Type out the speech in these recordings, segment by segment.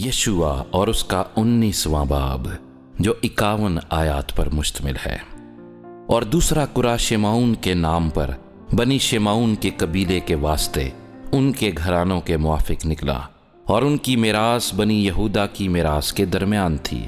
یشوع اور اس کا 19واں باب جو 51 آیات پر مشتمل ہے۔ اور دوسرا قرہ شمعون کے نام پر بنی شمعون کے قبیلے کے واسطے ان کے گھرانوں کے موافق نکلا، اور ان کی میراث بنی یہودا کی میراث کے درمیان تھی،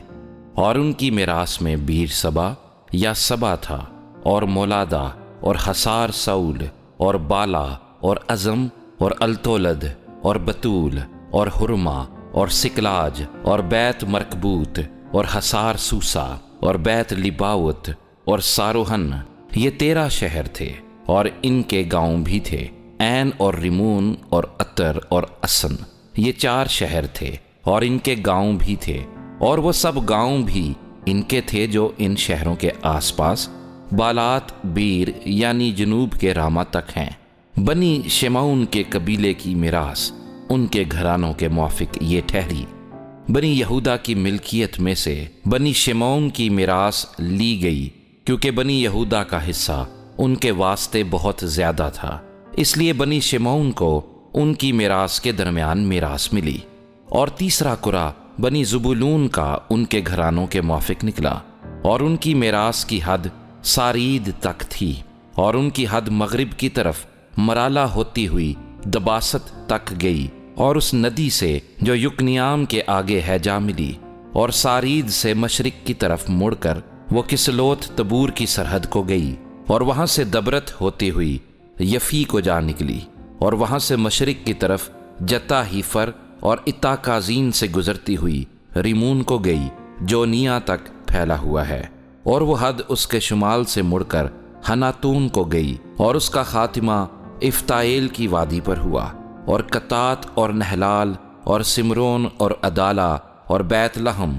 اور ان کی میراث میں بیر سبا یا سبا تھا، اور مولادا اور حصار سول اور بالا اور عزم اور التولد اور بتول اور حرما اور سکلاج اور بیت مرکبوت اور حصار سوسا اور بیت لباوت اور ساروہن، یہ 13 شہر تھے، اور ان کے گاؤں بھی تھے۔ عین اور ریمون اور اتر اور اسن، یہ 4 شہر تھے، اور ان کے گاؤں بھی تھے، اور وہ سب گاؤں بھی ان کے تھے جو ان شہروں کے آس پاس بالات بیر یعنی جنوب کے راما تک ہیں۔ بنی شمعون کے قبیلے کی میراث ان کے گھرانوں کے موافق یہ ٹھہری۔ بنی یہودا کی ملکیت میں سے بنی شمعون کی میراث لی گئی، کیونکہ بنی یہودا کا حصہ ان کے واسطے بہت زیادہ تھا، اس لیے بنی شمعون کو ان کی میراث کے درمیان میراث ملی۔ اور تیسرا قرہ بنی زبولون کا ان کے گھرانوں کے موافق نکلا، اور ان کی میراث کی حد سارید تک تھی، اور ان کی حد مغرب کی طرف مرالہ ہوتی ہوئی دباست تک گئی، اور اس ندی سے جو یکنیام کے آگے ہے جا ملی، اور سارید سے مشرق کی طرف مڑ کر وہ کسلوت تبور کی سرحد کو گئی، اور وہاں سے دبرت ہوتی ہوئی یفی کو جا نکلی، اور وہاں سے مشرق کی طرف جتا ہیفر اور اتا کازین سے گزرتی ہوئی ریمون کو گئی جو نیا تک پھیلا ہوا ہے، اور وہ حد اس کے شمال سے مڑ کر حناتون کو گئی، اور اس کا خاتمہ افتائل کی وادی پر ہوا، اور قطات اور نہلال اور سمرون اور عدالہ اور بیت لحم،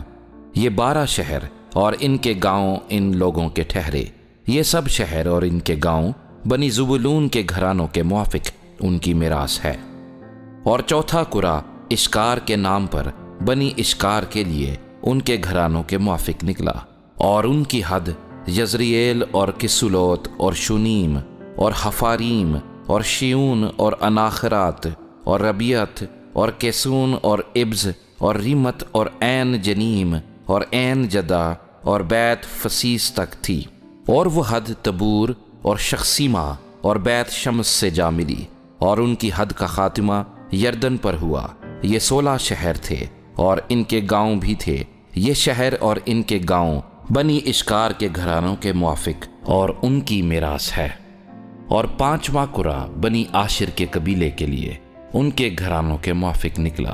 یہ 12 شہر اور ان کے گاؤں ان لوگوں کے ٹھہرے۔ یہ سب شہر اور ان کے گاؤں بنی زبولون کے گھرانوں کے موافق ان کی میراث ہے۔ اور چوتھا قرہ اشکار کے نام پر بنی اشکار کے لیے ان کے گھرانوں کے موافق نکلا، اور ان کی حد یزرییل اور کسلوت اور شونیم اور حفاریم اور شیون اور اناخرات اور ربیعت اور کیسون اور ابز اور ریمت اور عین جنیم اور عین جدا اور بیت فسیس تک تھی، اور وہ حد تبور اور شخصیمہ اور بیت شمس سے جا ملی، اور ان کی حد کا خاتمہ یردن پر ہوا۔ یہ 16 شہر تھے، اور ان کے گاؤں بھی تھے۔ یہ شہر اور ان کے گاؤں بنی اشکار کے گھرانوں کے موافق اور ان کی میراث ہے۔ اور 5واں قرہ بنی عاشر کے قبیلے کے لیے ان کے گھرانوں کے موافق نکلا،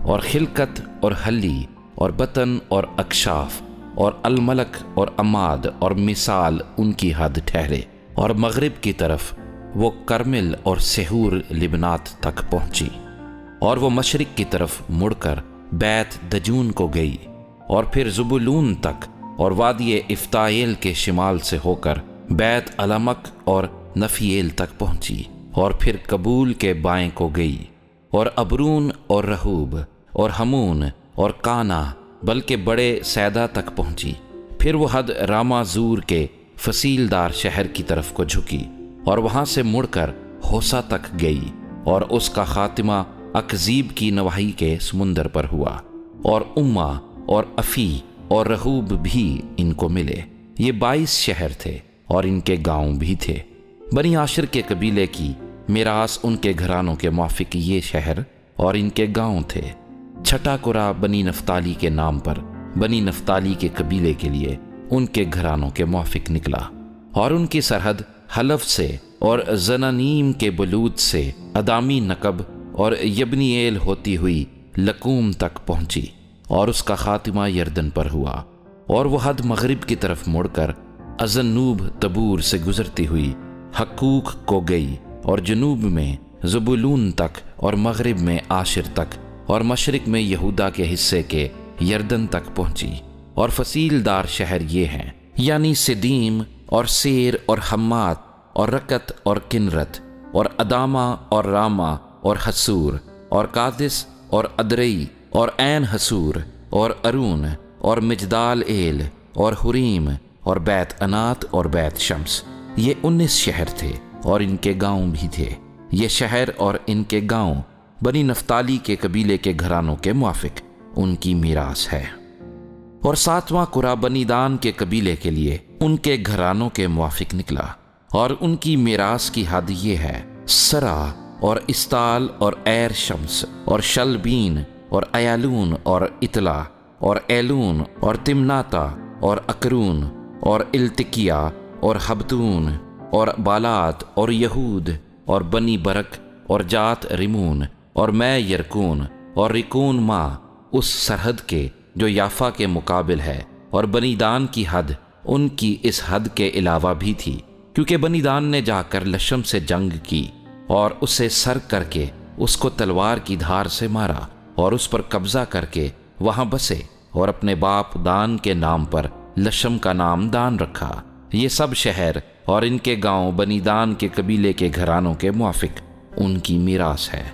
اور خلقت اور حلی اور بطن اور اکشاف اور الملک اور عماد اور مثال ان کی حد ٹھہرے، اور مغرب کی طرف وہ کرمل اور سہور لبنات تک پہنچی، اور وہ مشرق کی طرف مڑ کر بیت دجون کو گئی، اور پھر زبولون تک، اور وادی افتائل کے شمال سے ہو کر بیت علمک اور نفیل تک پہنچی، اور پھر قبول کے بائیں کو گئی، اور ابرون اور رہوب اور ہمون اور کانا بلکہ بڑے سیدا تک پہنچی۔ پھر وہ حد راما زور کے فصیلدار شہر کی طرف کو جھکی، اور وہاں سے مڑ کر ہوسا تک گئی، اور اس کا خاتمہ اکزیب کی نواحی کے سمندر پر ہوا، اور اما اور افی اور رہوب بھی ان کو ملے۔ یہ 22 شہر تھے، اور ان کے گاؤں بھی تھے۔ بنی عاشر کے قبیلے کی میراث ان کے گھرانوں کے موافق یہ شہر اور ان کے گاؤں تھے۔ چھٹا قرہ بنی نفتالی کے نام پر بنی نفتالی کے قبیلے کے لیے ان کے گھرانوں کے موافق نکلا، اور ان کی سرحد حلف سے اور زنانیم کے بلود سے ادامی نقب اور یبنییل ہوتی ہوئی لکوم تک پہنچی، اور اس کا خاتمہ یردن پر ہوا، اور وہ حد مغرب کی طرف مڑ کر ازنوب تبور سے گزرتی ہوئی حقوق کو گئی، اور جنوب میں زبولون تک، اور مغرب میں عاشر تک، اور مشرق میں یہودا کے حصے کے یردن تک پہنچی۔ اور فصیلدار شہر یہ ہیں، یعنی سدیم اور سیر اور حمات اور رکت اور کنرت اور ادامہ اور راما اور حسور اور قادس اور ادرئی اور عین حسور اور ارون اور مجدال ایل اور حریم اور بیت انات اور بیت شمس، یہ 19 شہر تھے، اور ان کے گاؤں بھی تھے۔ یہ شہر اور ان کے گاؤں بنی نفتالی کے قبیلے کے گھرانوں کے موافق ان کی میراث ہے۔ اور 7واں قرہ بنی دان کے قبیلے کے لیے ان کے گھرانوں کے موافق نکلا، اور ان کی میراث کی حد یہ ہے: سرا اور استال اور ایر شمس اور شلبین اور ایالون اور اطلا اور ایلون اور تمناتا اور اکرون اور التکیا اور حبتون اور بالات اور یہود اور بنی برک اور جات ریمون اور میں یرکون اور ریکون ماں اس سرحد کے جو یافا کے مقابل ہے، اور بنی دان کی حد ان کی اس حد کے علاوہ بھی تھی، کیونکہ بنی دان نے جا کر لشم سے جنگ کی اور اسے سر کر کے اس کو تلوار کی دھار سے مارا اور اس پر قبضہ کر کے وہاں بسے، اور اپنے باپ دان کے نام پر لشم کا نام دان رکھا۔ یہ سب شہر اور ان کے گاؤں بنی دان کے قبیلے کے گھرانوں کے موافق ان کی میراث ہے۔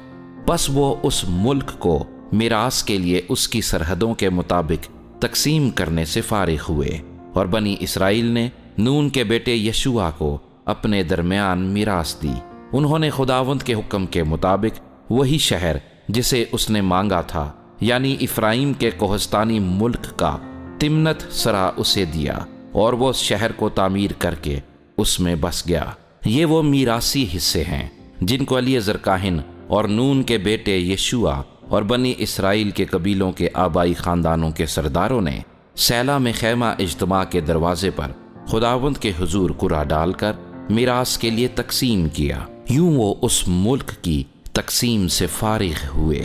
بس وہ اس ملک کو میراث کے لیے اس کی سرحدوں کے مطابق تقسیم کرنے سے فارغ ہوئے، اور بنی اسرائیل نے نون کے بیٹے یشوع کو اپنے درمیان میراث دی۔ انہوں نے خداوند کے حکم کے مطابق وہی شہر جسے اس نے مانگا تھا، یعنی افرائیم کے کوہستانی ملک کا تمنت سرا اسے دیا، اور وہ اس شہر کو تعمیر کر کے اس میں بس گیا۔ یہ وہ میراثی حصے ہیں جن کو الیعزر کاہن اور نون کے بیٹے یشوع اور بنی اسرائیل کے قبیلوں کے آبائی خاندانوں کے سرداروں نے سیلا میں خیمہ اجتماع کے دروازے پر خداوند کے حضور قرعہ ڈال کر میراث کے لیے تقسیم کیا۔ یوں وہ اس ملک کی تقسیم سے فارغ ہوئے۔